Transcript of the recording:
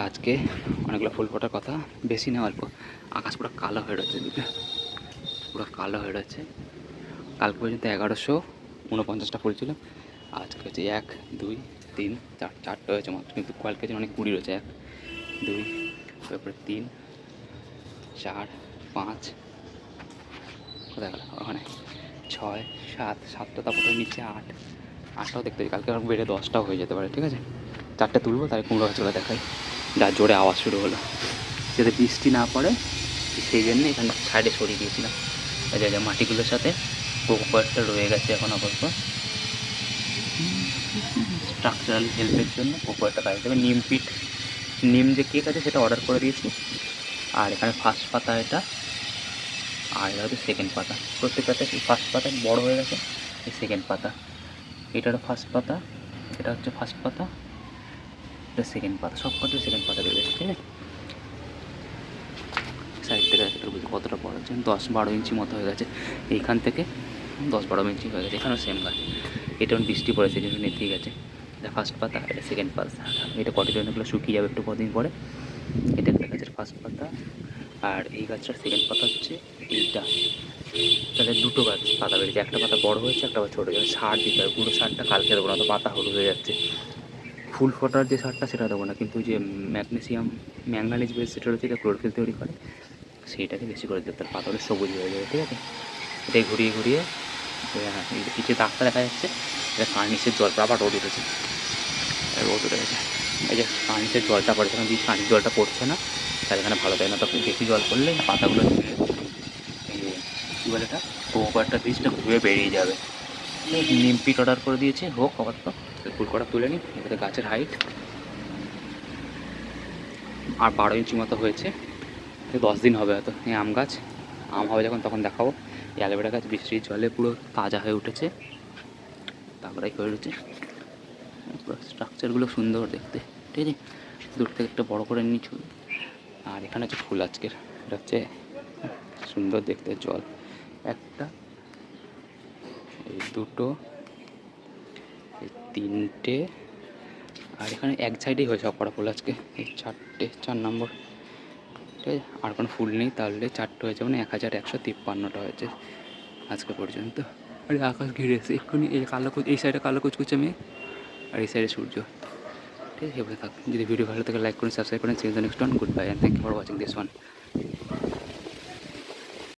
আজকে অনেকগুলো ফুল ফোটার কথা, বেশি না অল্প। আকাশ পুরো কালো হয়ে রয়েছে, দিকে পুরো কালো হয়ে রয়েছে। কালকে পর্যন্ত 1149টা ফুল ছিল, আজকে হচ্ছে 1 2 3 4, 4টে হয়েছে মাত্র। কিন্তু কালকে যেন অনেক কুড়ি রয়েছে। 1 2 তারপরে 3 4 5 কোথায় গেল ওখানে 6 7, 7টা, তারপরে নিচে 8, 8টাও দেখতে পাই। কালকে বেড়ে 10টাও হয়ে যেতে পারে। ঠিক আছে, 4টে তুলবো, তাই কুমড়ো গাছগুলো দেখাই। যা জোরে আওয়াজ শুরু হলো, যাতে বৃষ্টি না পড়ে সেই জন্য এখানে সাইডে সরিয়ে দিয়েছিলাম। যা মাটিগুলোর সাথে কয়েকটা রয়ে গেছে এখন আপাতত স্ট্রাকচারাল হেল্পের জন্য। কয়েকটা কাজ দেবে। নিম যে কেক আছে সেটা অর্ডার করে দিয়েছি। আর এখানে ফার্স্ট পাতা এটা, আর এটা হচ্ছে সেকেন্ড পাতা। প্রত্যেকটাতে ফার্স্ট পাতা বড় হয়ে গেছে, এই সেকেন্ড পাতা। এটারও ফার্স্ট পাতা, এটা হচ্ছে ফার্স্ট পাতা, এটা সেকেন্ড পাতা। সব কটাই সেকেন্ড পাতা বেরিয়েছে। ঠিক আছে, সাইড থেকে একটা বুঝি কতটা বড় হচ্ছে, 10-12 ইঞ্চি মতো হয়ে গেছে। এইখান থেকে 10-12 ইঞ্চি হয়ে গেছে। এখানেও সেম গাছ। এটা বৃষ্টি পড়েছে কিন্তু ঠিক আছে। এটা ফার্স্ট পাতা, এটা সেকেন্ড পাতা। এটা কন্টিনিউগুলো শুকিয়ে যাবে একটু কদিন পরে। এটা একটা গাছের ফার্স্ট পাতা, আর এই গাছটার সেকেন্ড পাতা হচ্ছে এইটা। তাহলে দুটো গাছ পাতা বেরিয়েছে, একটা পাতা বড় হয়েছে, একটা পাতা ছোটো হয়েছে। সার দিতে হবে, পুরো সারটা কালকে দেবো না তো পাতা হলুদ হয়ে যাচ্ছে। ফুল ফোটার যে সারটা সেটা দেবো না, কিন্তু যে ম্যাঙ্গানিজ বেস সেটা হচ্ছে এটা ক্লোরোফিল তৈরি করে, সেইটাকে বেশি করে দিতে, তার পাতাগুলো সবুজ হয়ে যাবে। ঠিক আছে, এটাই ঘুরিয়ে ঘুরিয়ে কিছু দাগটা দেখা যাচ্ছে। এটা কার্নিশের জল, আবার রোদ উঠেছে, রোদ উঠে গেছে। এই যে কার্নিশের জলটা পড়ে, যখন দিয়ে কার্নিশ জলটা পড়ছে না, তার এখানে ভালো থাকে না। তখন বেশি জল পড়লে পাতাগুলো কী বলে এটা কোকোপারটা বীজটা ঘুরে বেরিয়ে যাবে। নিম পিট অর্ডার করে দিয়েছে, হোক আবার তো ফুল কটা তুলে নিই। এটাতে গাছের হাইট আর 12 ইঞ্চি মতো হয়েছে। 10 দিন হবে হয়তো। এই আম গাছ, আম হবে যখন তখন দেখাবো। এই অ্যালোভেরা গাছ বৃষ্টির জলে পুরো তাজা হয়ে উঠেছে, তারপরে হয়ে উঠেছে। পুরো স্ট্রাকচারগুলো সুন্দর দেখতে। ঠিক আছে, দূর থেকে একটা বড় করে নিচু। আর এখানে হচ্ছে ফুল আজকের, এটা হচ্ছে সুন্দর দেখতে। জল একটা, এই দুটো, এই তিনটে, আর এখানে এক সাইডেই হয়েছে সব কটা ফুল আজকে। এই 4টে, 4 নম্বর। ঠিক আছে, আর কোনো ফুল নেই, তাহলে 4টে হয়েছে, মানে 1153টা হয়েছে আজকে পর্যন্ত। আর আকাশ ঘিরে এসে এক্ষুনি এই কালো, এই সাইডে কালো কুচকুচে মেঘ, আর এই সাইডে সূর্য। ঠিক আছে, এভাবে থাক। যদি ভিডিও ভালো থাকে লাইক করুন, সাবস্ক্রাইব করুন। See you the next one. Good bye and thank you for watching this one.